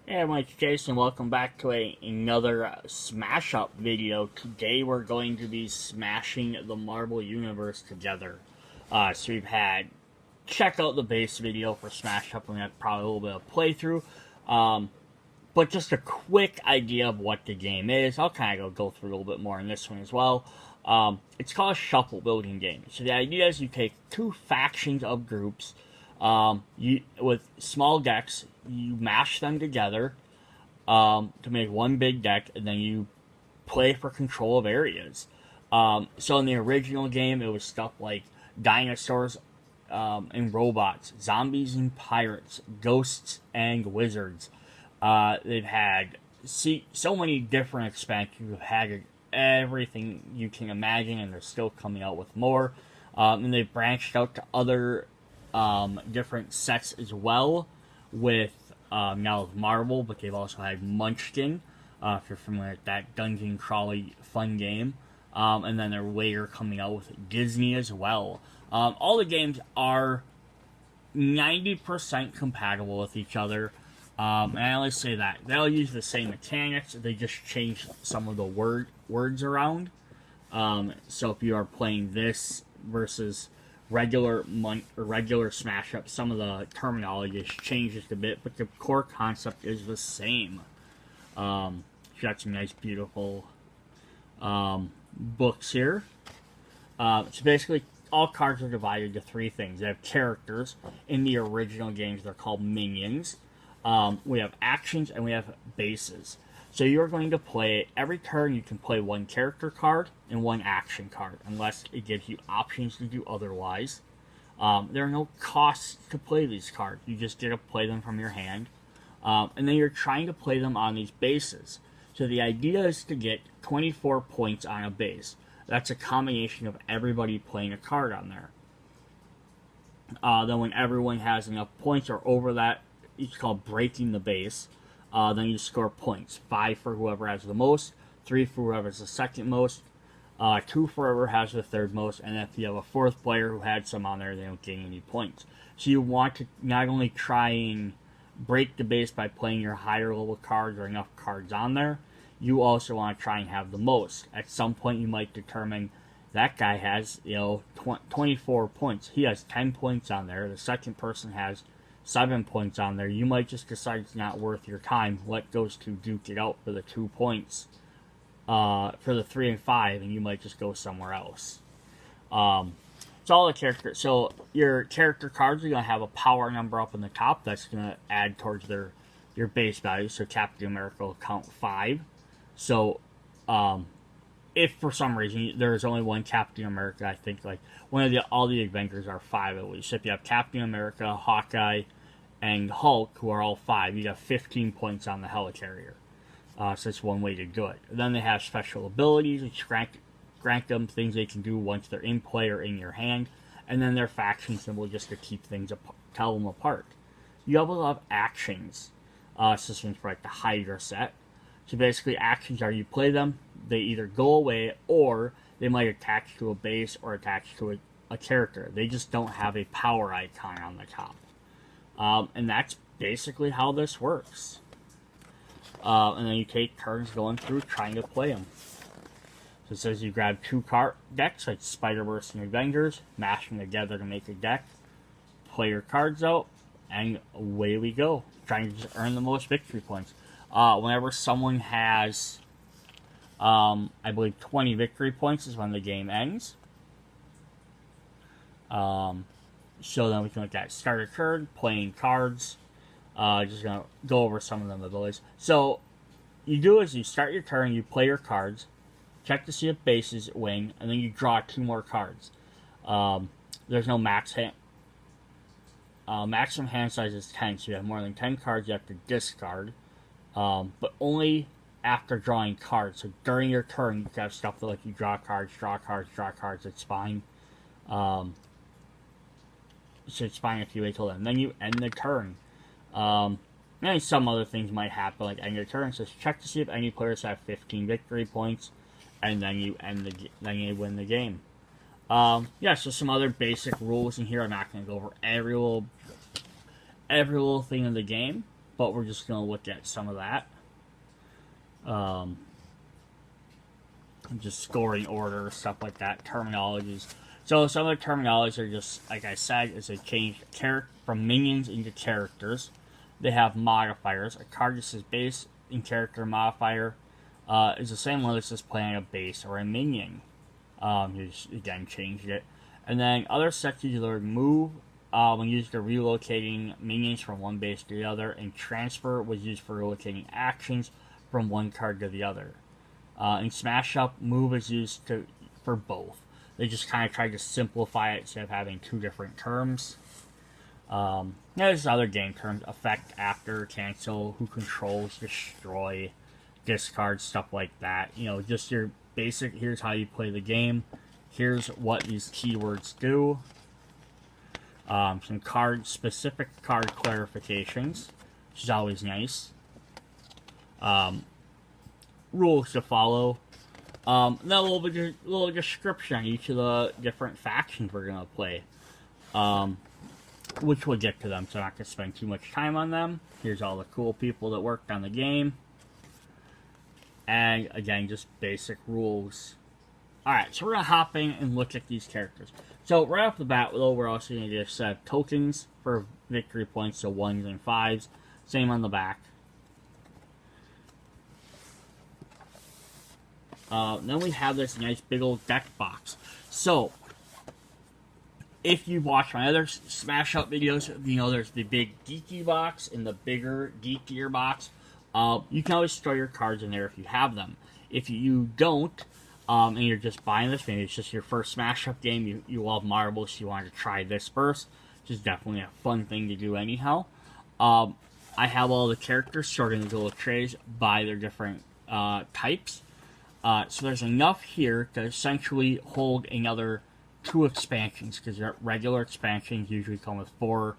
Hey everyone, it's Jason. Welcome back to another Smash Up video. Today we're going to be smashing the Marvel Universe together. So we've had, check out the base video for Smash Up, and we have probably a little bit of playthrough. But just a quick idea of what the game is. I'll kind of go through a little bit more in this one as well. It's called a shuffle building game. So the idea is you take two factions of groups, with small decks, you mash them together to make one big deck, and then you play for control of areas. So in the original game, it was stuff like dinosaurs and robots, zombies and pirates, ghosts and wizards. They've had so many different expansions. We've had everything you can imagine, and they're still coming out with more. And they've branched out to other different sets as well, with now with Marvel, but they've also had Munchkin, if you're familiar with that dungeon crawly fun game. And then they're later coming out with Disney as well. All the games are 90% compatible with each other. And I always say that. They'll use the same mechanics, they just change some of the words around. So if you are playing this versus regular Smash Up, some of the terminology changes a bit, but the core concept is the same. You got some nice, beautiful books here. So basically, all cards are divided to three things. They have characters. In the original games, they're called minions. We have actions, and we have bases. So you're going to play, every turn you can play one character card and one action card, unless it gives you options to do otherwise. There are no costs to play these cards. You just get to play them from your hand. And then you're trying to play them on these bases. So the idea is to get 24 points on a base. That's a combination of everybody playing a card on there. Then when everyone has enough points or over that, it's called breaking the base. Then you score points. 5 for whoever has the most, 3 for whoever has the second most, 2 for whoever has the third most, and if you have a fourth player who had some on there, they don't gain any points. So you want to not only try and break the base by playing your higher level cards or enough cards on there, you also want to try and have the most. At some point you might determine that guy has 24 points. He has 10 points on there. The second person has 7 points on there. You might just decide it's not worth your time. Let those two duke it out for the 2 points, for the 3 and 5, and you might just go somewhere else. It's all the characters. So your character cards are going to have a power number up in the top that's going to add towards your base value. So Captain America will count 5. So if for some reason there's only one Captain America, I think like all the Avengers are 5 at least. So if you have Captain America, Hawkeye, and Hulk, who are all 5, you have 15 points on the Helicarrier. So that's one way to do it. And then they have special abilities, which grant them things they can do once they're in play or in your hand. And then their faction symbol just to keep things tell them apart. You also have actions, systems for like the Hydra set. So basically, actions are you play them, they either go away or they might attach to a base or attach to a character. They just don't have a power icon on the top. And that's basically how this works. And then you take turns going through trying to play them. So it says you grab 2 card decks, like Spiderverse and Avengers, mash them together to make a deck, play your cards out, and away we go. Trying to just earn the most victory points. Whenever someone has, I believe 20 victory points is when the game ends. So then we can look at starter turn, playing cards. Just gonna go over some of them abilities. So you do is you start your turn, you play your cards, check to see if bases win, and then you draw 2 more cards. There's no maximum hand size is 10, so you have more than 10 cards you have to discard. But only after drawing cards. So during your turn, you can have stuff that like you draw cards, draw cards, draw cards. It's fine. So it's fine if you wait till then. Then you end the turn. And some other things might happen, like end your turn. So check to see if any players have 15 victory points, and then you then you win the game. Yeah. So some other basic rules in here. I'm not going to go over every little thing in the game. but we're just going to look at some of that. Just scoring order, stuff like that, terminologies. So some of the terminologies are just, like I said, is they change from minions into characters. They have modifiers. A card just says base in character modifier is the same one that's just playing a base or a minion. You just, again, changed it. And then other sections you learn move when used for relocating minions from one base to the other, and transfer was used for relocating actions from one card to the other. In Smash Up, move is used for both. They just kind of tried to simplify it instead of having two different terms. There's other game terms: affect, after, cancel, who controls, destroy, discard, stuff like that. You know, just your basic, here's how you play the game. Here's what these keywords do. Some specific card clarifications, which is always nice. Rules to follow. Then a little description on each of the different factions we're gonna play. Which we'll get to them, so I'm not gonna spend too much time on them. Here's all the cool people that worked on the game. And again, just basic rules. Alright, so we're gonna hop in and look at these characters. So right off the bat, though, we're also gonna get a set of tokens for victory points, so 1s and 5s. Same on the back. Then we have this nice big old deck box. So, if you watch my other Smash Up videos, you know there's the big geeky box and the bigger, geekier box. You can always store your cards in there if you have them. If you don't, and you're just buying this, maybe it's just your first Smash Up game, you love marbles, so you want to try this first, which is definitely a fun thing to do anyhow. I have all the characters sorted into little trays by their different types. So there's enough here to essentially hold another 2 expansions, because regular expansions usually come with 4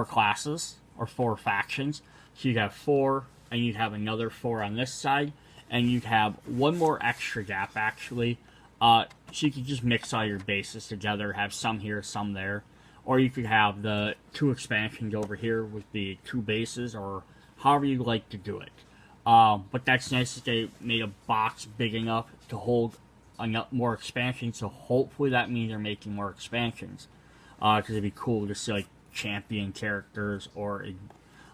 classes, or 4 factions. So you'd have 4, and you'd have another 4 on this side, and you'd have 1 more extra gap, actually. So you could just mix all your bases together, have some here, some there. Or you could have the 2 expansions over here with the 2 bases, or however you like to do it. But that's nice that they made a box big enough to hold more expansions, so hopefully that means they're making more expansions. Because it'd be cool to see, like, champion characters, or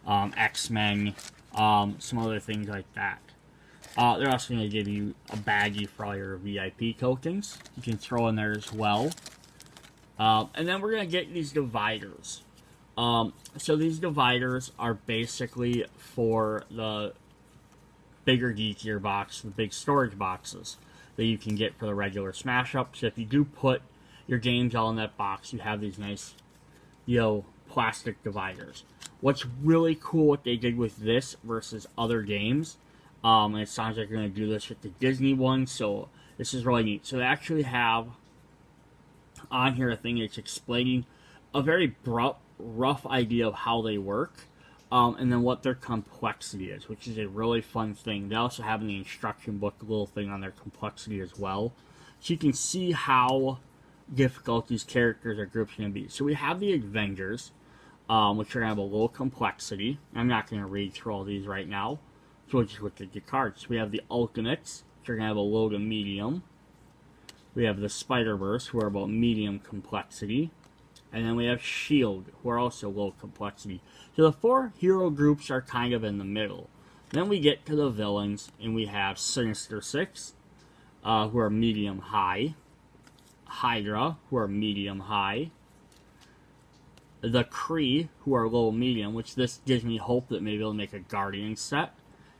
X-Men, some other things like that. They're also going to give you a baggie for all your VIP tokens. You can throw in there as well. And then we're going to get these dividers. So these dividers are basically for the bigger, geekier box, the big storage boxes that you can get for the regular Smash Up. So if you do put your games all in that box, you have these nice, plastic dividers. What's really cool what they did with this versus other games, and it sounds like they're going to do this with the Disney one, so this is really neat. So they actually have on here a thing that's explaining a very rough idea of how they work. And then what their complexity is, which is a really fun thing. They also have in the instruction book a little thing on their complexity as well. So you can see how difficult these characters or groups are going to be. So we have the Avengers, which are going to have a low complexity. I'm not going to read through all these right now. So we'll just look at the cards. So we have the Ultimates, which are going to have a low to medium. We have the Spiderverse, who are about medium complexity. And then we have S.H.I.E.L.D., who are also low complexity. So the 4 hero groups are kind of in the middle. Then we get to the villains, and we have Sinister Six, who are medium-high. Hydra, who are medium-high. The Kree, who are low-medium, which this gives me hope that maybe they'll make a Guardian set.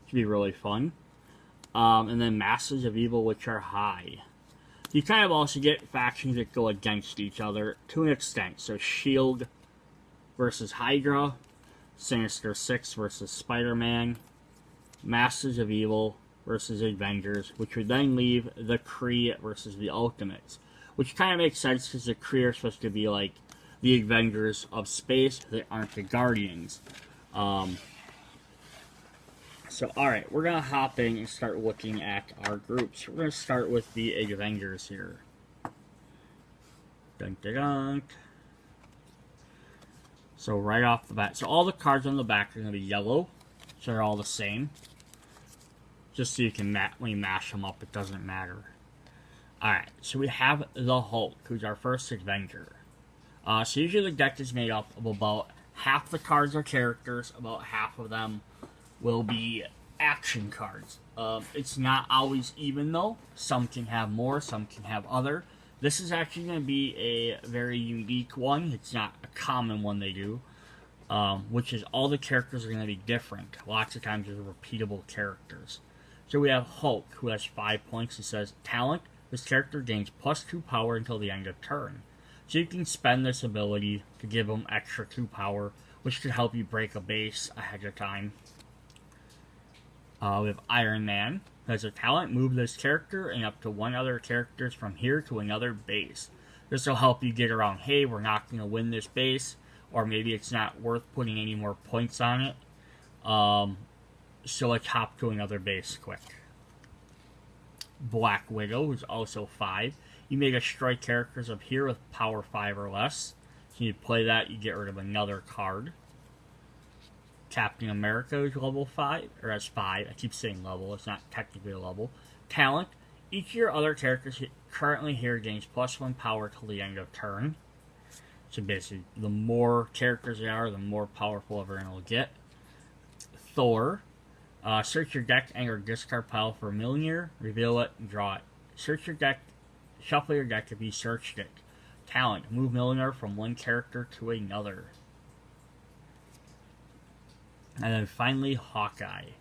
Should be really fun. And then Masters of Evil, which are high. You kind of also get factions that go against each other to an extent. So S.H.I.E.L.D. versus Hydra, Sinister Six versus Spider-Man, Masters of Evil versus Avengers, which would then leave the Kree versus the Ultimates. Which kind of makes sense because the Kree are supposed to be like the Avengers of space. They aren't the Guardians. So, alright, we're going to hop in and start looking at our groups. We're going to start with the Avengers here. Dun, dun, dun. So right off the bat, so all the cards on the back are going to be yellow, so they're all the same. Just so you can when you mash them up, it doesn't matter. Alright, so we have the Hulk, who's our first Avenger. So usually the deck is made up of about half the cards are characters, about half of them will be action cards. It's not always even though. Some can have more, some can have other. This is actually going to be a very unique one. It's not a common one they do, which is all the characters are going to be different. Lots of times they're repeatable characters. So we have Hulk, who has 5 points. It says, talent, this character gains +2 power until the end of turn. So you can spend this ability to give him extra 2 power, which could help you break a base ahead of time. We have Iron Man, who has a talent, move this character and up to 1 other characters from here to another base. This will help you get around, hey, we're not going to win this base, or maybe it's not worth putting any more points on it. So let's hop to another base quick. Black Widow, who's also 5. You may destroy characters up here with power 5 or less. So you play that, you get rid of another card. Captain America is level 5, or has 5. I keep saying level, it's not technically a level. Talent, each of your other characters currently here gains +1 power till the end of turn. So basically, the more characters there are, the more powerful everyone will get. Thor, search your deck and your discard pile for Mjolnir, reveal it, and draw it. Search your deck, shuffle your deck if you searched it. Talent, move Mjolnir from 1 character to another. And then finally, Hawkeye.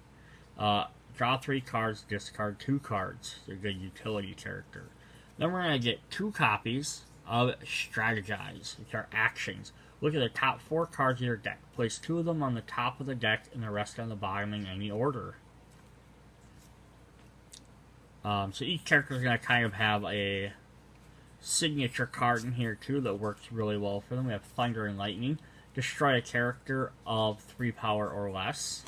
Draw 3 cards, discard 2 cards. They're a good utility character. Then we're going to get 2 copies of Strategize, which are actions. Look at the top 4 cards of your deck. Place 2 of them on the top of the deck and the rest on the bottom in any order. So each character is going to kind of have a signature card in here too that works really well for them. We have Thunder and Lightning. Destroy a character of 3 power or less.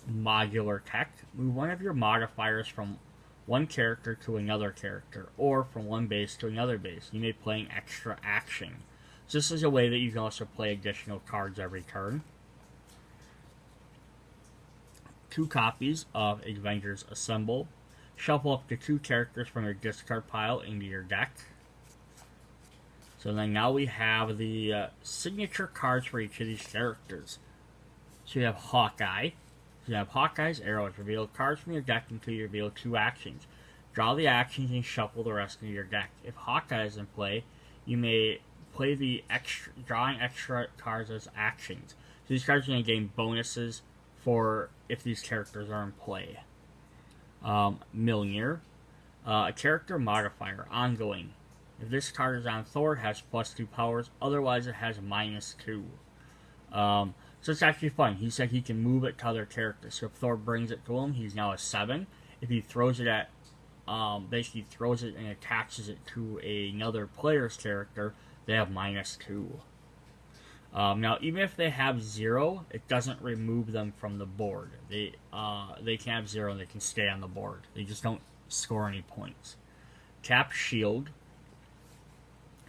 Modular Tech. Move one of your modifiers from 1 character to another character, or from 1 base to another base. You may play an extra action. So this is a way that you can also play additional cards every turn. 2 copies of Avengers Assemble. Shuffle up to 2 characters from your discard pile into your deck. So then now we have the signature cards for each of these characters. So you have Hawkeye. So you have Hawkeye's arrows. Reveal cards from your deck until you reveal 2 actions. Draw the actions and shuffle the rest of your deck. If Hawkeye is in play, you may play the drawing extra cards as actions. So these cards are going to gain bonuses for if these characters are in play. Mjolnir. A character modifier. Ongoing. If this card is on Thor, it has +2 powers. Otherwise, it has -2. So it's actually fun. He said he can move it to other characters. So if Thor brings it to him, he's now a 7. If he throws it at, basically throws it and attaches it to another player's character, they have -2. Now, even if they have 0, it doesn't remove them from the board. They can have 0 and they can stay on the board. They just don't score any points. Tap Shield.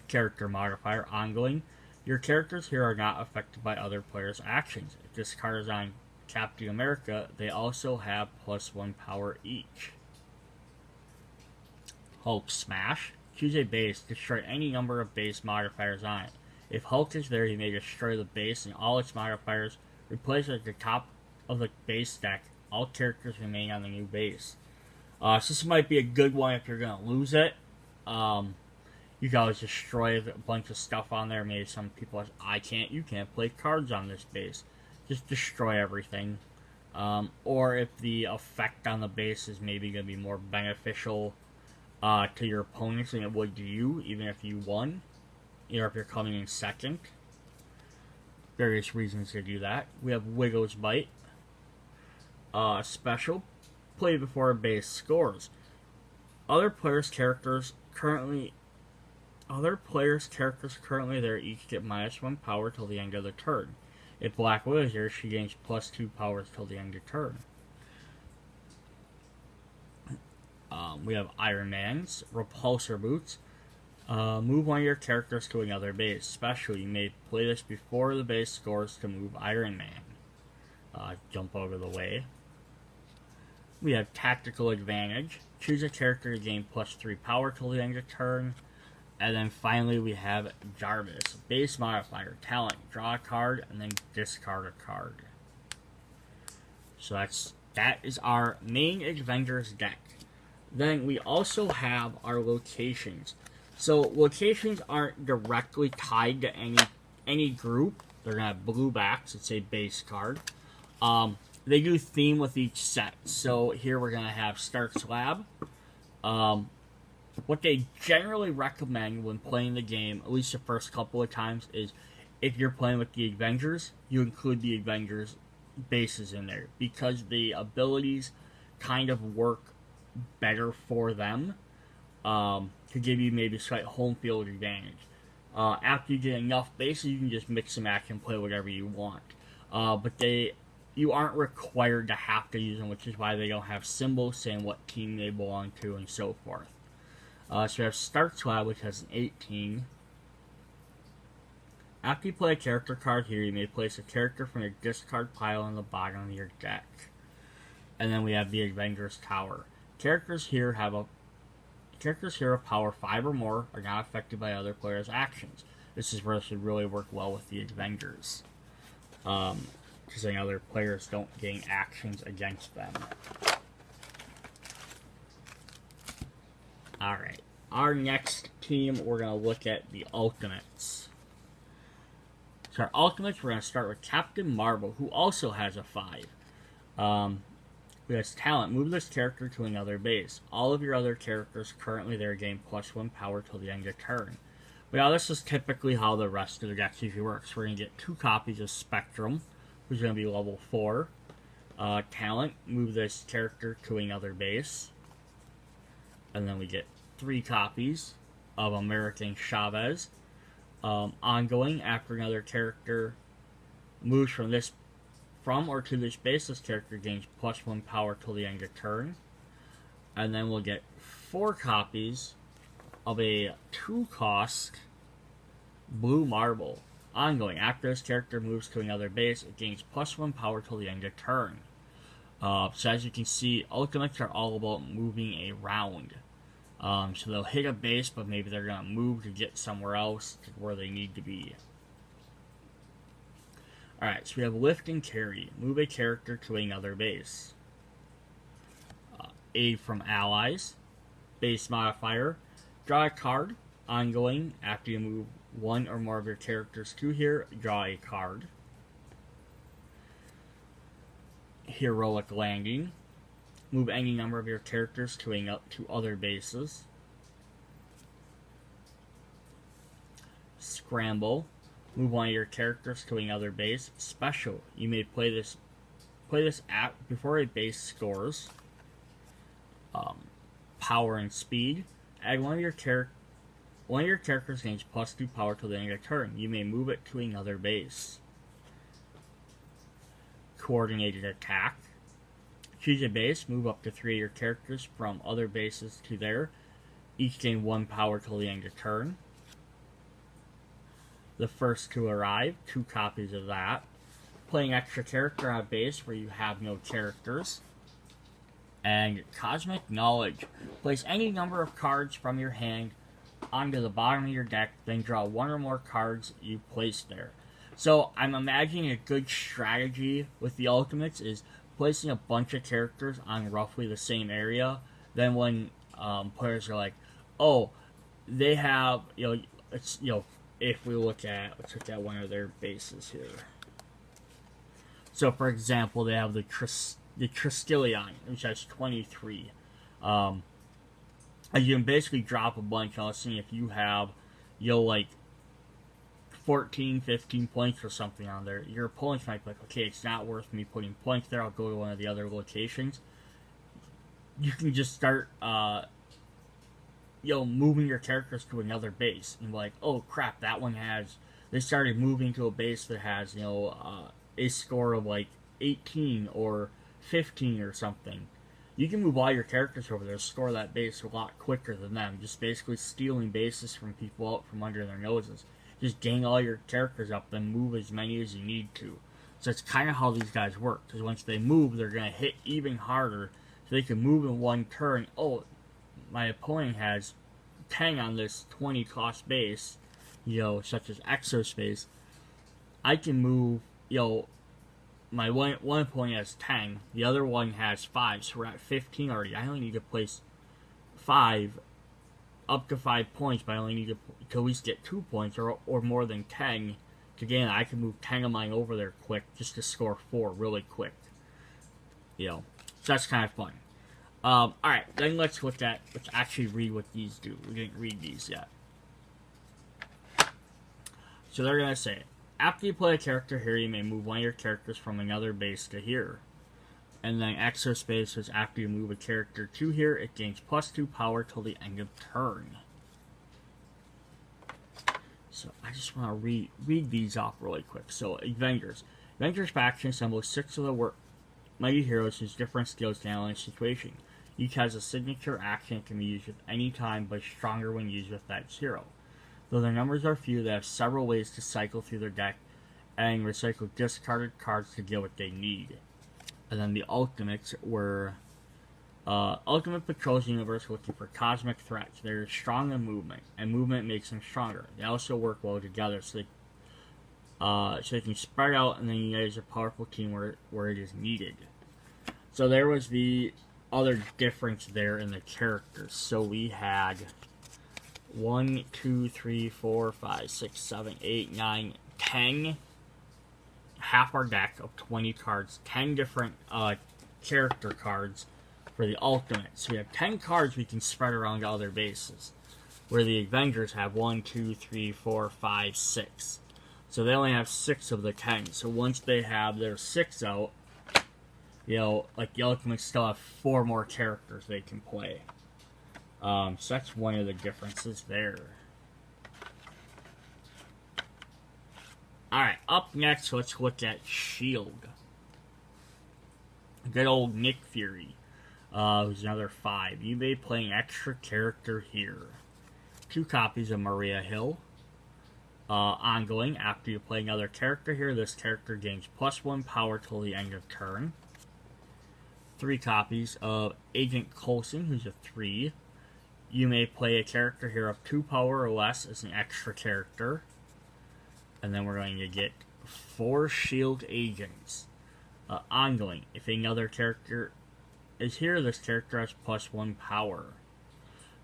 Character modifier. Ongoing. Your characters here are not affected by other players' actions. If this card is on Captain America, they also have +1 power each. Hulk Smash. Choose a base. Destroy any number of base modifiers on it. If Hulk is there, you may destroy the base and all its modifiers. Replace it at the top of the base deck. All characters remain on the new base. So this might be a good one if you're going to lose it. You can always destroy a bunch of stuff on there. Maybe some people are, you can't play cards on this base. Just destroy everything. Or if the effect on the base is maybe going to be more beneficial to your opponents than it would to you, even if you won. Or if you're coming in second. Various reasons to do that. We have Widow's Bite. Special. Play before a base scores. Other players' characters currently there each get -1 power till the end of the turn. If Black Widow is here, she gains +2 powers till the end of turn. We have Iron Man's Repulsor Boots. Move one of your characters to another base. Special, you may play this before the base scores to move Iron Man. Jump out of the way. We have Tactical Advantage. Choose a character to gain +3 power till the end of turn. And then finally we have Jarvis. Base modifier, talent, draw a card, and then discard a card. So that is our main Avengers deck. Then we also have our locations. So locations aren't directly tied to any group. They're gonna have blue backs. It's a base card. They do theme with each set. So here we're gonna have Stark's Lab. What they generally recommend when playing the game, at least the first couple of times, is if you're playing with the Avengers, you include the Avengers bases in there because the abilities kind of work better for them to give you maybe slight home field advantage. After you get enough bases, you can just mix and match and play whatever you want. But you aren't required to have to use them, which is why they don't have symbols saying what team they belong to and so forth. So we have Stark's Lab, which has an 18. After you play a character card here, you may place a character from your discard pile on the bottom of your deck. And then we have the Avengers Tower. Characters here of power 5 or more are not affected by other players' actions. This is where this would really work well with the Avengers. Because then other players don't gain actions against them. Alright, our next team, we're going to look at the Ultimates. So our Ultimates, we're going to start with Captain Marvel, who also has a 5. Who has talent. Move this character to another base. All of your other characters currently there gain +1 power till the end of turn. But now this is typically how the rest of the deck usually works. We're going to get 2 copies of Spectrum, who's going to be level 4. Talent. Move this character to another base. And then we get 3 copies of American Chavez. Ongoing, after another character moves from or to this base, this character gains +1 power till the end of turn. And then we'll get 4 copies of a 2-cost Blue Marble. Ongoing, after this character moves to another base, it gains +1 power till the end of turn. So as you can see, Ultimates are all about moving around. So they'll hit a base, but maybe they're going to move to get somewhere else to where they need to be. Alright, so we have Lift and Carry. Move a character to another base. Aid from Allies. Base modifier. Draw a card. Ongoing, after you move 1 or more of your characters to here, draw a card. Heroic Landing. Move any number of your characters to other bases. Scramble. Move one of your characters to another base. Special. You may play this before a base scores. Power and speed. Add one of your characters gains +2 power till the end of the turn. You may move it to another base. Coordinated attack. Choose a base, move up to 3 of your characters from other bases to there. Each gain 1 power till the end of turn. The first to arrive, 2 copies of that. Playing extra character on a base where you have no characters. And Cosmic Knowledge. Place any number of cards from your hand onto the bottom of your deck, then draw 1 or more cards you placed there. So I'm imagining a good strategy with the Ultimates is placing a bunch of characters on roughly the same area. Then when players are like, oh, they have, if we let's look at one of their bases here. So for example, they have the Triskelion, which has 23. And you can basically drop a bunch. I'll see if you have, 14, 15 points or something on there. Your opponents might be like, okay, it's not worth me putting points there. I'll go to one of the other locations. You can just start, moving your characters to another base. And be like, oh crap, that one has, they started moving to a base that has, a score of 18 or 15 or something. you can move all your characters over there, score that base a lot quicker than them. Just basically stealing bases from people out from under their noses. Just gang all your characters up, then move as many as you need to. So it's kind of how these guys work. Because once they move, they're going to hit even harder. So they can move in one turn. Oh, my opponent has 10 on this 20 cost base, such as Exospace. I can move, my one opponent has 10, the other one has 5, so we're at 15 already. I only need to place 5, up to 5 points, but I only need to at least get 2 points, or more than 10 to gain. I can move 10 of mine over there quick, just to score 4 really quick. So that's kind of fun. Alright, then let's actually read what these do. We didn't read these yet. So they're going to say, after you play a character here, you may move one of your characters from another base to here. And then Exospace is after you move a character to here, it gains +2 power till the end of turn. So I just want to read these off really quick. So Avengers. Avengers faction assembles 6 of the mighty heroes whose different skills to handle a situation. Each has a signature action that can be used at any time, but is stronger when used with that hero. Though their numbers are few, they have several ways to cycle through their deck and recycle discarded cards to get what they need. And then the Ultimates were Ultimate patrols the universe looking for cosmic threats. They're strong in movement, and movement makes them stronger. They also work well together, so they can spread out and then unite as a powerful team where it is needed. So there was the other difference there in the characters. So we had 1, 2, 3, 4, 5, 6, 7, 8, 9, 10. Half our deck of 20 cards, 10 different character cards for the Ultimate. So we have 10 cards we can spread around to other bases, where the Avengers have 1, 2, 3, 4, 5, 6. So they only have 6 of the 10. So once they have their 6 out, like the Ultimates still have 4 more characters they can play. So that's one of the differences there. Alright, up next, let's look at S.H.I.E.L.D. Good old Nick Fury, who's another 5. You may play an extra character here. 2 copies of Maria Hill. Ongoing, after you play another character here, this character gains +1 power till the end of turn. 3 copies of Agent Coulson, who's a 3. You may play a character here of 2 power or less as an extra character. And then we're going to get 4 S.H.I.E.L.D. agents. Ongoing. If another character is here, this character has +1 power.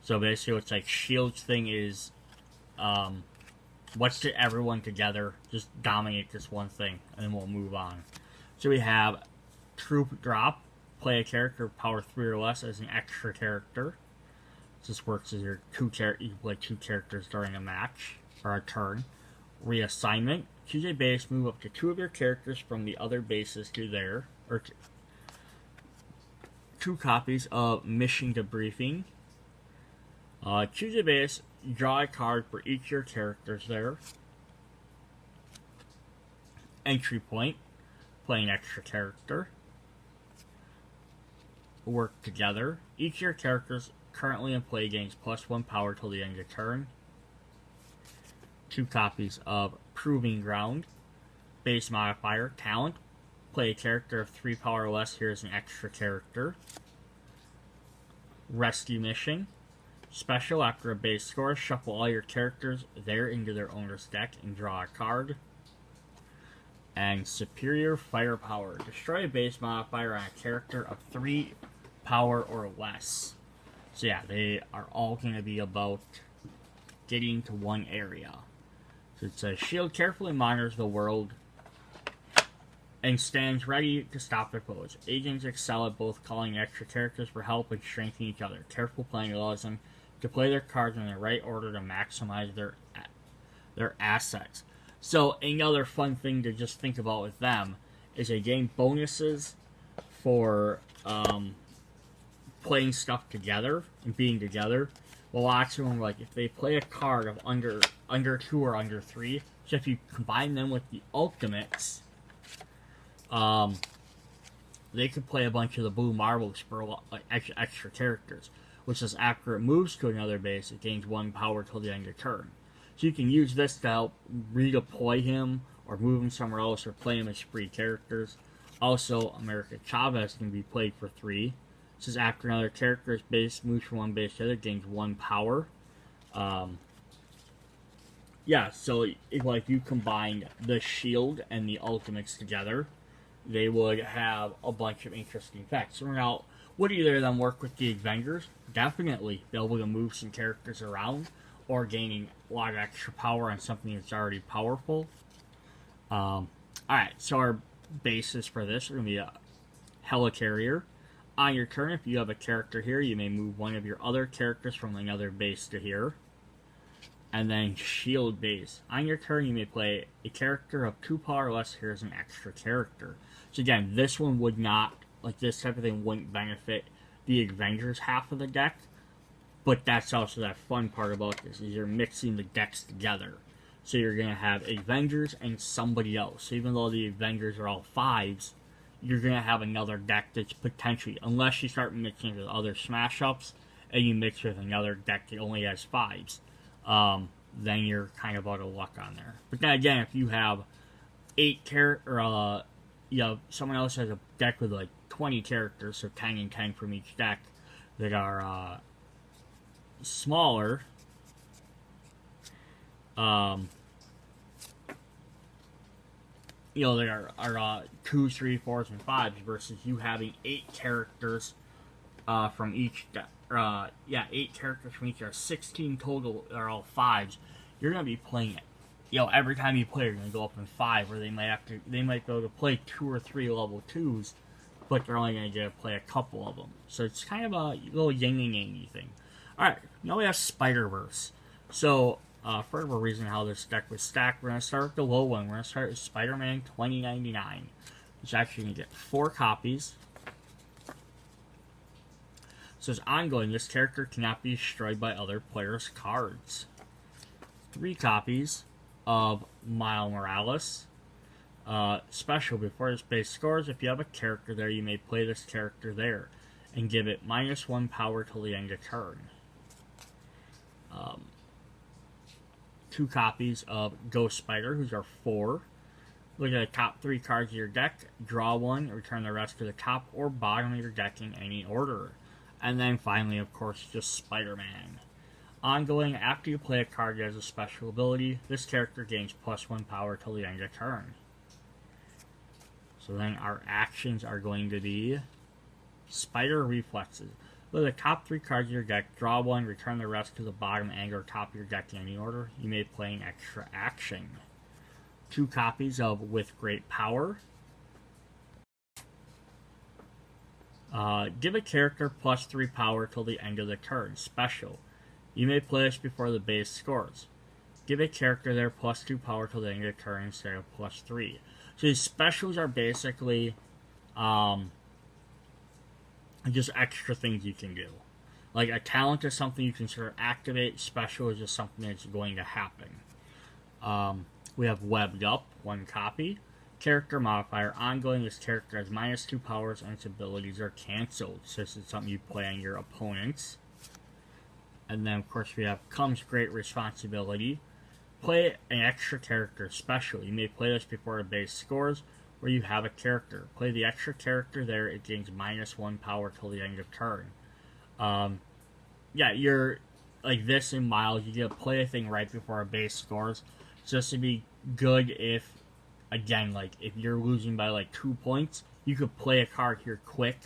So basically, it's like S.H.I.E.L.D.'s thing is, let's get everyone together, just dominate this one thing, and then we'll move on. So we have Troop Drop. Play a character of power 3 or less as an extra character. This works as your you can play 2 characters during a match, or a turn. Reassignment. Choose a base, move up to 2 of your characters from the other bases to there. Or 2 copies of Mission Debriefing. Choose a base, draw a card for each of your characters there. Entry Point. Play an extra character. Work together. Each of your characters currently in play gains +1 power till the end of turn. 2 copies of Proving Ground. Base modifier, talent. Play a character of 3 power or less here as an extra character. Rescue Mission. Special, after a base score, shuffle all your characters there into their owner's deck and draw a card. And Superior Firepower. Destroy a base modifier on a character of 3 power or less. So yeah, they are all going to be about getting to one area. So it says, S.H.I.E.L.D. carefully monitors the world and stands ready to stop their foes. Agents excel at both calling extra characters for help and strengthening each other. Careful playing allows them to play their cards in the right order to maximize their assets. So another fun thing to just think about with them is they gain bonuses for playing stuff together and being together. Well, lots of them, like, if they play a card of under 2 or under 3, so if you combine them with the Ultimates, they could play a bunch of the blue marbles for like extra characters, which is after it moves to another base, it gains 1 power till the end of turn. So you can use this to help redeploy him or move him somewhere else or play him as free characters. Also, America Chavez can be played for 3. This is after another character's base moves from one base to the other, gains 1 power. Yeah, so if like you combined the shield and the ultimates together, they would have a bunch of interesting effects. So now, would either of them work with the Avengers? Definitely. They'll be able to move some characters around, or gaining a lot of extra power on something that's already powerful. Alright, so our bases for this are going to be a Helicarrier. On your turn, if you have a character here, you may move one of your other characters from another base to here. And then shield base. On your turn, you may play a character of 2 power or less here as an extra character. So again, this one would not, like this type of thing wouldn't benefit the Avengers half of the deck. But that's also that fun part about this, is you're mixing the decks together. So you're going to have Avengers and somebody else. So even though the Avengers are all 5s, you're going to have another deck that's potentially, unless you start mixing with other smash-ups, and you mix with another deck that only has 5s. Then you're kind of out of luck on there. But then again, if you have 8 characters, someone else has a deck with like 20 characters, so 10 and 10 from each deck, that are smaller, there are 2, 3, 4s, and 5s versus you having 8 characters from each deck. 8 characters from each are 16 total, are all 5s. You're going to be playing it. Every time you play, you're going to go up in 5, or they might be able to play 2 or 3 level 2s, but they're only going to get to play a couple of them. So it's kind of a little yin and yang thing. Alright, now we have Spiderverse. So, for a reason how this deck was stacked, we're going to start with the low one. We're going to start with Spider-Man 2099, which actually going to get 4 copies. So it's ongoing. This character cannot be destroyed by other players' cards. 3 copies of Miles Morales. Special, before this base scores, if you have a character there, you may play this character there and give it -1 power till the end of turn. 2 copies of Ghost Spider, who's our 4. Look at the top 3 cards of your deck, draw 1, return the rest to the top or bottom of your deck in any order. And then finally, of course, just Spider-Man. Ongoing, after you play a card that has a special ability, this character gains +1 power till the end of turn. So then our actions are going to be Spider Reflexes. Look at the top 3 cards of your deck, draw 1, return the rest to the bottom and or top of your deck in any order. You may play an extra action. 2 copies of With Great Power. Give a character +3 power till the end of the turn. Special. You may play this before the base scores. Give a character their +2 power till the end of the turn instead of +3. So these specials are basically just extra things you can do. Like a talent is something you can sort of activate. Special is just something that's going to happen. We have Webbed Up, 1 copy. Character modifier, ongoing, this character has -2 powers and its abilities are cancelled. So this is something you play on your opponents. And then of course we have Comes Great Responsibility. Play an extra character special. You may play this before a base scores, where you have a character. Play the extra character there, it gains -1 power till the end of turn. You're like this in Miles, you get to play a thing right before a base scores. So this would be good if, again, like if you're losing by like 2 points, you could play a card here quick.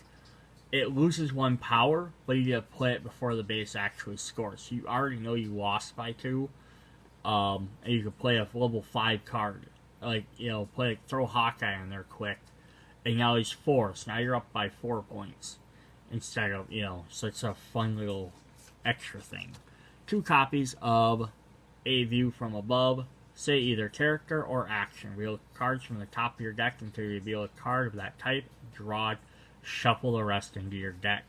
It loses 1 power, but you get to play it before the base actually scores. So you already know you lost by 2. And you could play a level 5 card. Like, throw Hawkeye in there quick. And now he's 4, so now you're up by 4 points. Instead of, so it's a fun little extra thing. 2 copies of A View from Above. Say either character or action. Reveal cards from the top of your deck until you reveal a card of that type. Draw, shuffle the rest into your deck.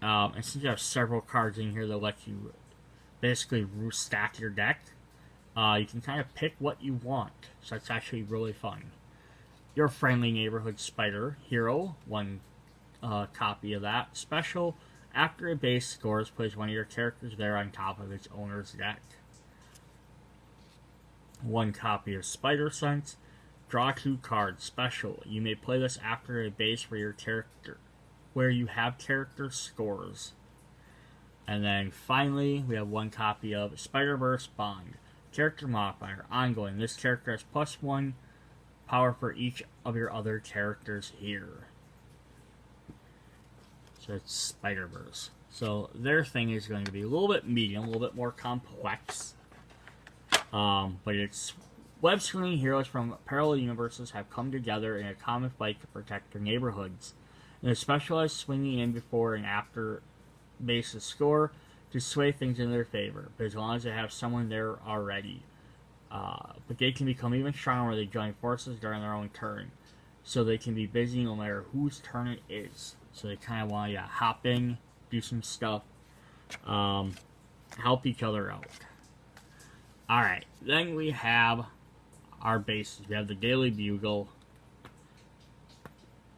And since you have several cards in here that let you basically stack your deck, you can kind of pick what you want. So that's actually really fun. Your Friendly Neighborhood Spider Hero, one copy of that. Special, after a base scores, place one of your characters there on top of its owner's deck. One copy of Spider Sense. Draw 2 cards. Special, you may play this after a base where you have character scores. And then finally, we have one copy of Spiderverse Bond. Character modifier, ongoing. This character has +1 power for each of your other characters here. So it's Spiderverse. So their thing is going to be a little bit medium, a little bit more complex. But it's web-screening heroes from parallel universes have come together in a common fight to protect their neighborhoods. And a specialized swinging in before and after bases score to sway things in their favor, but as long as they have someone there already. But they can become even stronger when they join forces during their own turn. So they can be busy no matter whose turn it is. So they kind of want to hop in, do some stuff, help each other out. Alright, then we have our bases. We have the Daily Bugle.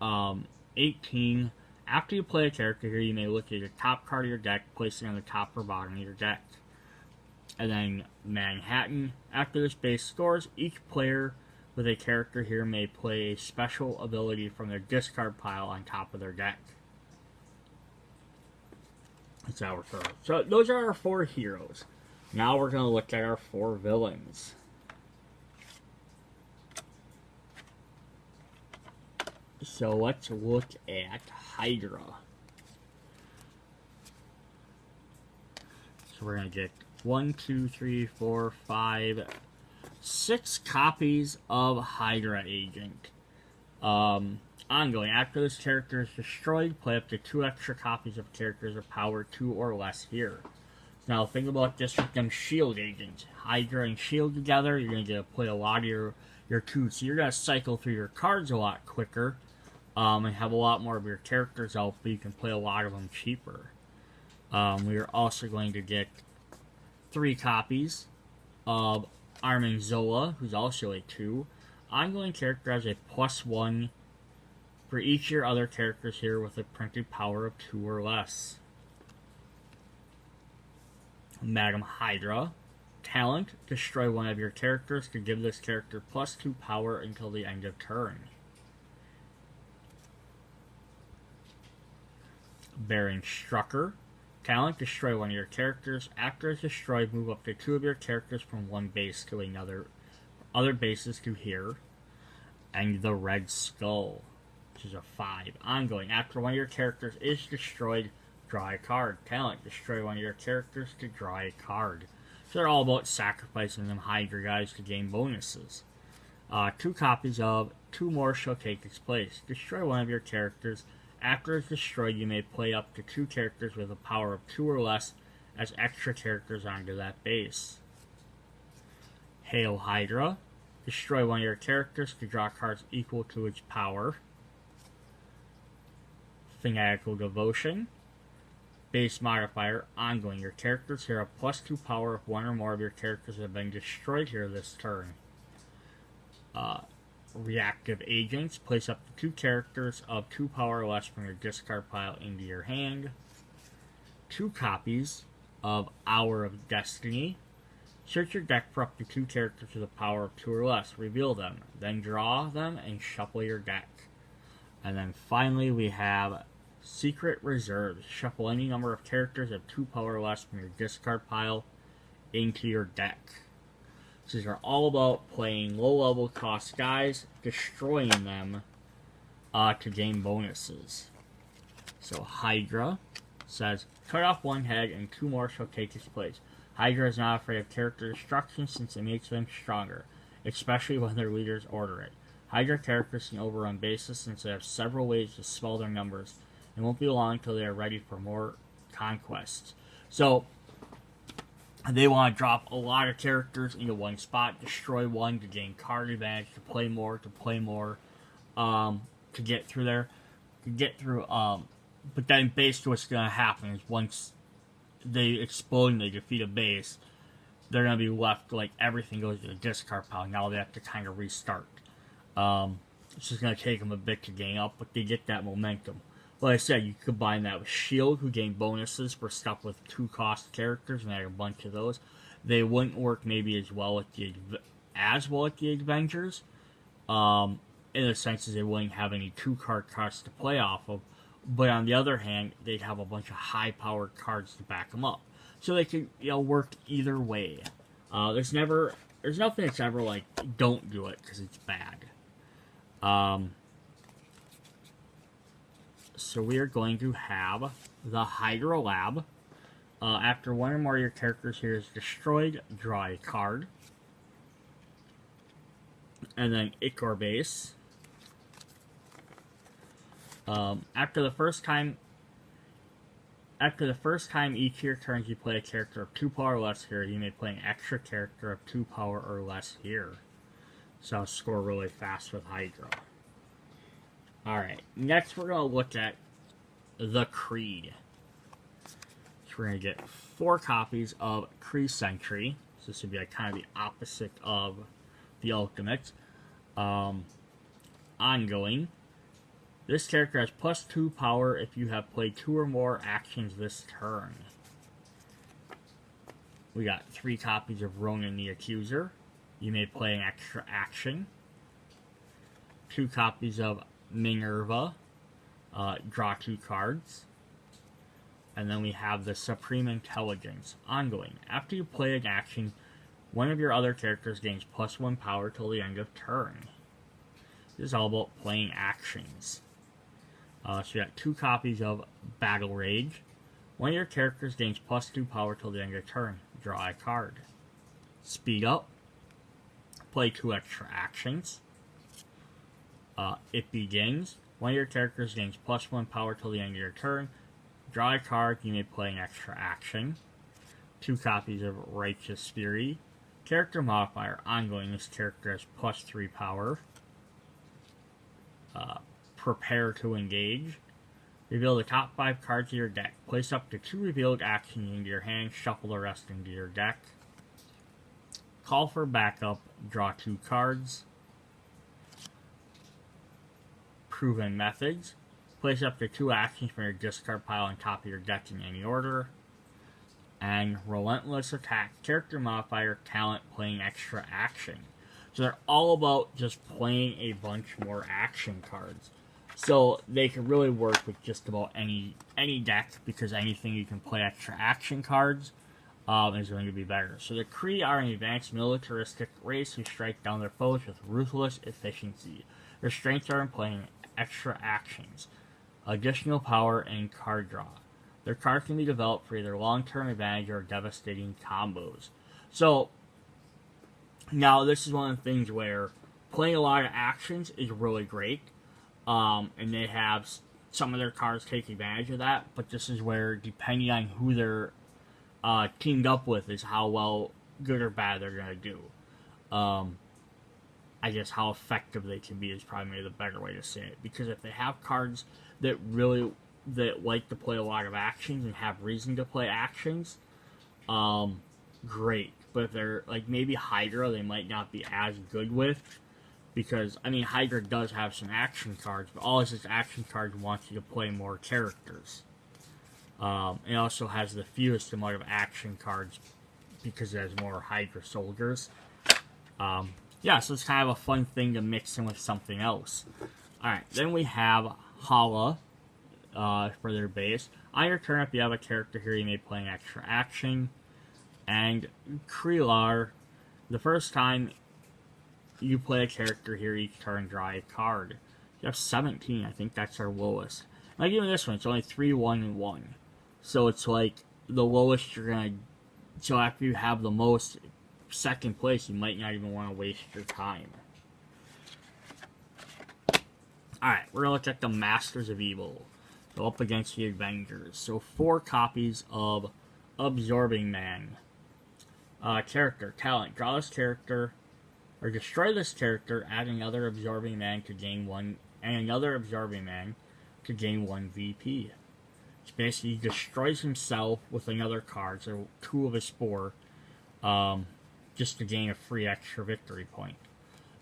18. After you play a character here, you may look at your top card of your deck, place it on the top or bottom of your deck. And then Manhattan. After this base scores, each player with a character here may play a special ability from their discard pile on top of their deck. That's how we're going. So those are our 4 heroes. Now we're going to look at our 4 villains. So let's look at Hydra. So we're going to get 1, 2, 3, 4, 5, 6 copies of Hydra Agent. Ongoing. After this character is destroyed, play up to 2 extra copies of characters of power 2 or less here. Now think about this with them shield agents. Hydra and shield together, you're going to get to play a lot of your 2. So you're going to cycle through your cards a lot quicker. And have a lot more of your characters out, but you can play a lot of them cheaper. We are also going to get 3 copies of Armin Zola, who's also a 2. Ongoing character has a +1 for each of your other characters here with a printed power of 2 or less. Madam Hydra. Talent, destroy one of your characters to give this character +2 power until the end of turn. Baron Strucker. Talent, destroy one of your characters. After it's destroyed, move up to 2 of your characters from one base to another. Other bases to here. And the Red Skull, which is a 5. Ongoing. After one of your characters is destroyed, draw a card. Talent, destroy one of your characters to draw a card. So they're all about sacrificing them Hydra guys to gain bonuses. 2 copies of 2 more shall take its place. Destroy one of your characters. After it's destroyed, you may play up to 2 characters with a power of 2 or less as extra characters onto that base. Hail Hydra. Destroy one of your characters to draw cards equal to its power. Fanatical Devotion. Base modifier, ongoing. Your characters here have +2 power if one or more of your characters have been destroyed here this turn. Reactive Agents. Place up to 2 characters of 2 power or less from your discard pile into your hand. 2 copies of Hour of Destiny. Search your deck for up to 2 characters with a power of 2 or less. Reveal them. Then draw them and shuffle your deck. And then finally we have Secret Reserves. Shuffle any number of characters of 2 power or less from your discard pile into your deck. These are all about playing low-level cost guys, destroying them to gain bonuses. So Hydra says, cut off 1 head and 2 more shall take its place. Hydra is not afraid of character destruction since it makes them stronger, especially when their leaders order it. Hydra characters can overrun bases since they have several ways to swell their numbers, and won't be long until they are ready for more conquests. So they want to drop a lot of characters into one spot, destroy one to gain card advantage, to play more, to get through there, but then basically what's going to happen is once they explode and they defeat a base, they're going to be left, like, everything goes to the discard pile. Now they have to kind of restart. It's just going to take them a bit to gain up, but they get that momentum. Like I said, you combine that with Shield, who gain bonuses for stuff with 2-cost characters, and I have a bunch of those. They wouldn't work maybe as well with the Avengers, in the sense that they wouldn't have any 2-card cards to play off of. But on the other hand, they'd have a bunch of high-powered cards to back them up, so they could work either way. There's nothing that's ever like don't do it because it's bad. So we are going to have the Hydra Lab. After one or more of your characters here is destroyed, draw a card. And then Ichor Base. After the first time each of your turns you play a character of 2 power or less here, you may play an extra character of 2 power or less here. So I'll score really fast with Hydra. Alright, next we're going to look at the Creed. So we're going to get 4 copies of Kree Sentry. So this would be like kind of the opposite of the Ultimate. Ongoing. This character has +2 power if you have played 2 or more actions this turn. We got 3 copies of Ronan the Accuser. You may play an extra action. 2 copies of Minerva. Draw 2 cards. And then we have the Supreme Intelligence. Ongoing. After you play an action, one of your other characters gains +1 power till the end of turn. This is all about playing actions. So you got 2 copies of Battle Rage. One of your characters gains +2 power till the end of turn. Draw a card. Speed Up. Play 2 extra actions. It Begins. One of your characters gains +1 power till the end of your turn. Draw a card. You may play an extra action. 2 copies of Righteous Fury. Character modifier. Ongoing. This character has +3 power. Prepare to Engage. Reveal the top 5 cards of your deck. Place up to 2 revealed actions into your hand. Shuffle the rest into your deck. Call for backup. Draw 2 cards. Proven Methods. Place up to 2 actions from your discard pile on top of your deck in any order. And Relentless Attack. Character modifier. Talent. Playing extra action. So they're all about just playing a bunch more action cards. So they can really work with just about any deck, because anything you can play extra action cards is going to be better. So the Kree are an advanced militaristic race who strike down their foes with ruthless efficiency. Their strengths are in playing extra actions, additional power, and card draw. Their cards can be developed for either long-term advantage or devastating combos. So now this is one of the things where playing a lot of actions is really great. And they have some of their cards take advantage of that, but this is where, depending on who they're teamed up with, is how well, good or bad, they're going to do. I guess how effective they can be is probably maybe the better way to say it. Because if they have cards that like to play a lot of actions and have reason to play actions, great. But if they're, like, maybe Hydra, they might not be as good with. Because, I mean, Hydra does have some action cards, but all of its action cards wants you to play more characters. It also has the fewest amount of action cards because it has more Hydra soldiers. Yeah, so it's kind of a fun thing to mix in with something else. Alright, then we have Hala for their base. On your turn, if you have a character here, you may play an extra action. And Kreelar, the first time you play a character here, each turn, draw a card. You have 17, I think that's our lowest. Like even this one, it's only 3, 1, and 1. So it's like the lowest you're gonna. So after you have the most, second place, you might not even want to waste your time. Alright, we're gonna look at the Masters of Evil. So up against the Avengers. So 4 copies of Absorbing Man. Character, talent, draw this character, or destroy this character, add another Absorbing Man to gain 1, and another Absorbing Man to gain 1 VP. Which basically destroys himself with another card, so 2 of his 4, just to gain a free extra victory point.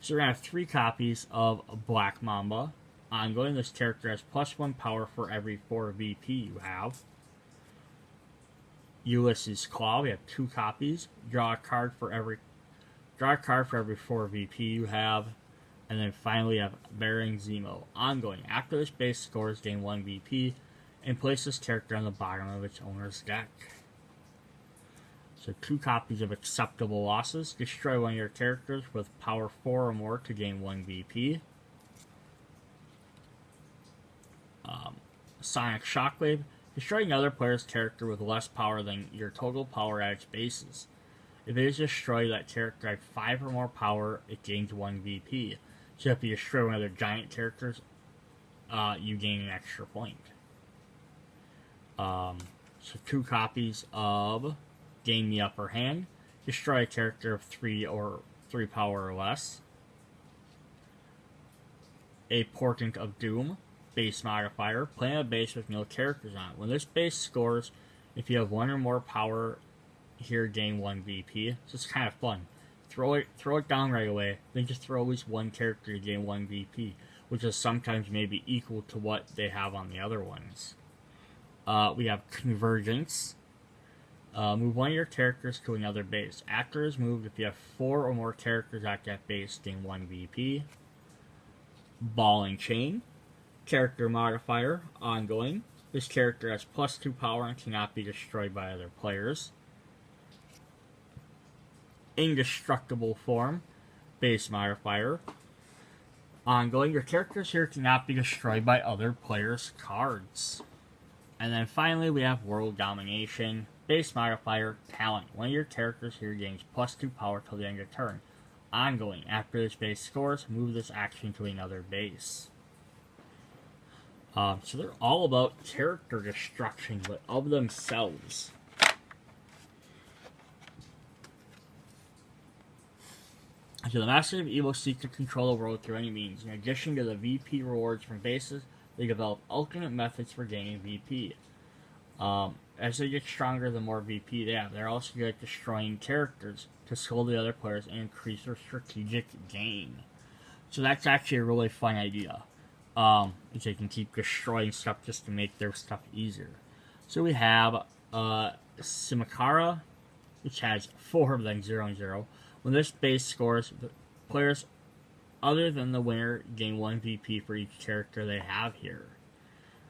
So we're going to have 3 copies of Black Mamba. Ongoing, this character has +1 power for every 4 VP you have. Ulysses Claw, we have 2 copies. Draw a card for every 4 VP you have. And then finally we have Bearing Zemo. Ongoing, after this base scores, gain 1 VP and place this character on the bottom of its owner's deck. So 2 copies of Acceptable Losses. Destroy one of your characters with power 4 or more to gain 1 VP. Sonic Shockwave. Destroy another player's character with less power than your total power at its bases. If it is destroyed, that character has 5 or more power, it gains 1 VP. So if you destroy one of their giant characters, you gain an extra point. So 2 copies of Gain the Upper Hand. Destroy a character of 3 power or less. A Portent of Doom. Base modifier. Play on a base with no characters on it. When this base scores, if you have 1 or more power, here gain 1 VP. So it's kind of fun. Throw it down right away. Then just throw at least 1 character to gain 1 VP, which is sometimes maybe equal to what they have on the other ones. We have Convergence. Move one of your characters to another base. After it is moved, if you have 4 or more characters at that base, gain 1 VP. Ball and Chain. Character modifier, ongoing. This character has +2 power and cannot be destroyed by other players. Indestructible Form, base modifier, ongoing. Your characters here cannot be destroyed by other players' cards. And then finally we have World Domination, base modifier, talent. One of your characters here gains +2 power till the end of turn. Ongoing, after this base scores, move this action to another base. So they're all about character destruction, but of themselves. So the Master of Evil seek to control the world through any means. In addition to the VP rewards from bases, they develop alternate methods for gaining VP. As they get stronger, the more VP they have. They're also good at destroying characters to scold the other players and increase their strategic gain. So that's actually a really fun idea. They can keep destroying stuff just to make their stuff easier. So we have Simicara, which has 4 of them, 0 and 0. When this base scores, the players other than the winner gain 1 VP for each character they have here.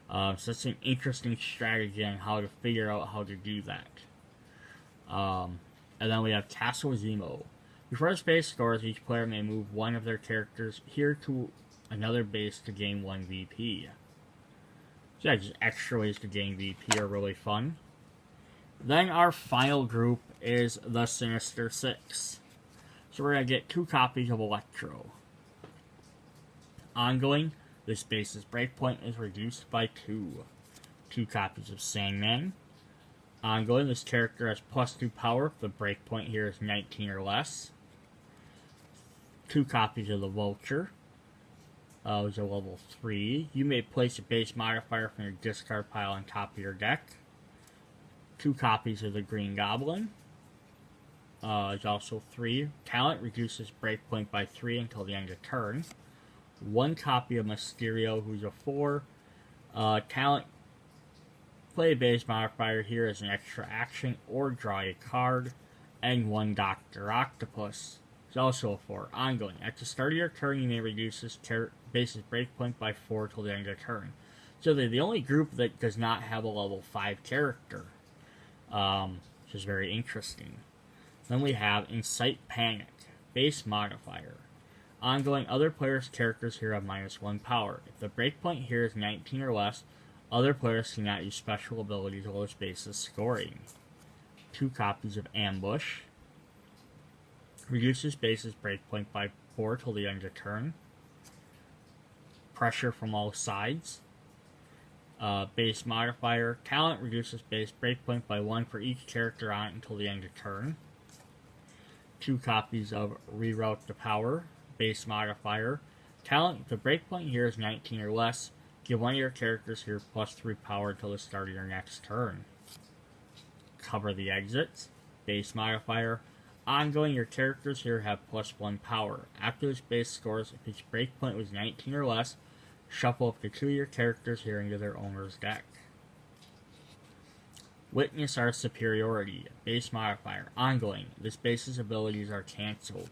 So that's an interesting strategy on how to figure out how to do that. And then we have Tassel Zemo. Before this base scores, each player may move one of their characters here to another base to gain 1 VP. So yeah, just extra ways to gain VP are really fun. Then our final group is the Sinister Six. So we're going to get 2 copies of Electro. Ongoing, this base's breakpoint is reduced by 2. 2 copies of Sandman. Ongoing, this character has +2 power. The breakpoint here is 19 or less. 2 copies of the Vulture. Is a level 3. You may place a base modifier from your discard pile on top of your deck. 2 copies of the Green Goblin. Is also 3. Talent reduces breakpoint by 3 until the end of turn. 1 copy of Mysterio, who's a 4. Talent, play a base modifier here as an extra action or draw a card. And 1 Dr. Octopus. Is also a 4. Ongoing. At the start of your turn, you may reduce this base's breakpoint by 4 till the end of turn. So they're the only group that does not have a level 5 character. Which is very interesting. Then we have Incite Panic. Base modifier. Ongoing, other players' characters here have -1 power. If the breakpoint here is 19 or less, other players cannot use special abilities while this base is scoring. 2 copies of Ambush. Reduces base's breakpoint by 4 till the end of turn. Pressure from all sides. Base modifier. Talent reduces base breakpoint by 1 for each character on it until the end of turn. 2 copies of Reroute the Power. Base modifier. Talent, if the breakpoint here is 19 or less, give one of your characters here +3 power until the start of your next turn. Cover the Exits. Base modifier. Ongoing, your characters here have +1 power. After this base scores, if each breakpoint was 19 or less, shuffle up to 2 of your characters here into their owner's deck. Witness our superiority. Base modifier. Ongoing. This base's abilities are cancelled.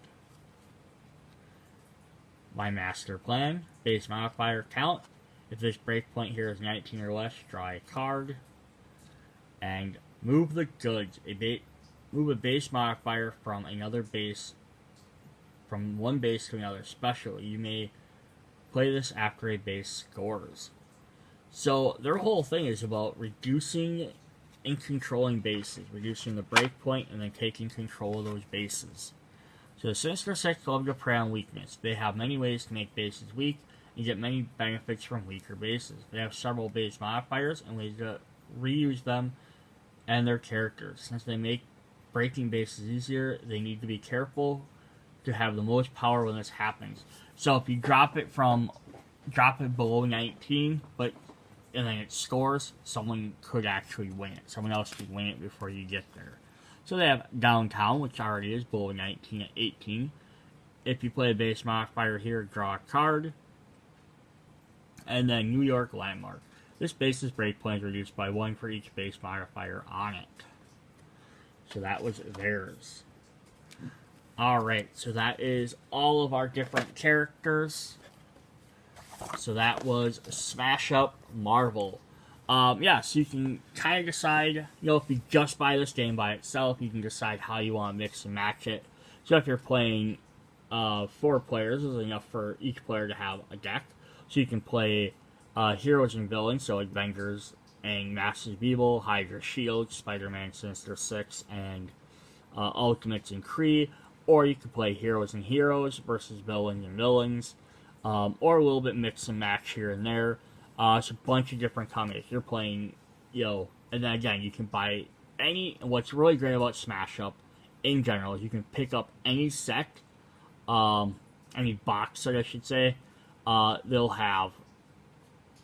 My master plan. Base modifier. Count. If this breakpoint here is 19 or less, draw a card. And move the goods. Move a base modifier from another base, from one base to another. Special. You may play this after a base scores. So their whole thing is about reducing and controlling bases, reducing the breakpoint, and then taking control of those bases. So the Sinister Six love to prey on weakness. They have many ways to make bases weak, and get many benefits from weaker bases. They have several base modifiers and ways to reuse them and their characters. Since they make breaking bases easier, they need to be careful to have the most power when this happens. So if you drop it below 19, and then it scores, someone could actually win it. Someone else could win it before you get there. So they have Downtown, which already is below 19 at 18. If you play a base modifier here, draw a card. And then New York Landmark. This base's breakpoint is reduced by 1 for each base modifier on it. So that was theirs. Alright, so that is all of our different characters. So that was Smash Up Marvel. So you can kind of decide, if you just buy this game by itself, you can decide how you want to mix and match it. So if you're playing 4 players, is enough for each player to have a deck. So you can play heroes and villains, so Avengers and Masters of Evil, Hydra, Shield, Spider-Man, Sinister Six, and Ultimates and Kree. Or you can play heroes and heroes versus villains and villains. Or a little bit mix and match here and there. It's a bunch of different combinations. You're playing, and then again, you can buy any. And what's really great about Smash Up in general is you can pick up any set, any box set, I should say. They'll have,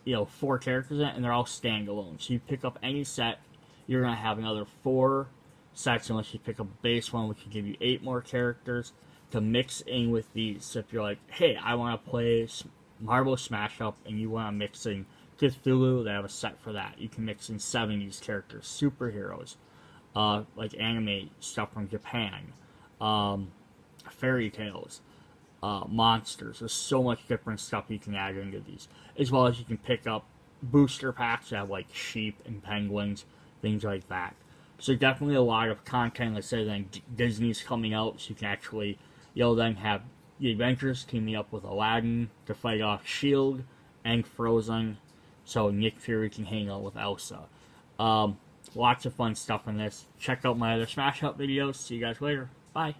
4 characters in it, and they're all standalone. So you pick up any set, you're going to have another 4 sets unless you pick up a base one, which will give you 8 more characters to mix in with these. So if you're like, hey, I want to play Marvel Smash Up, and you want to mix in Cthulhu, they have a set for that. You can mix in 70s characters, superheroes, like anime stuff from Japan, fairy tales, monsters. There's so much different stuff you can add into these. As well as you can pick up booster packs that have like sheep and penguins, things like that. So definitely a lot of content. Let's say then Disney's coming out, so you can actually, then have the Avengers teaming up with Aladdin to fight off Shield and Frozen, so Nick Fury can hang out with Elsa. Lots of fun stuff in this. Check out my other Smash Up videos. See you guys later. Bye.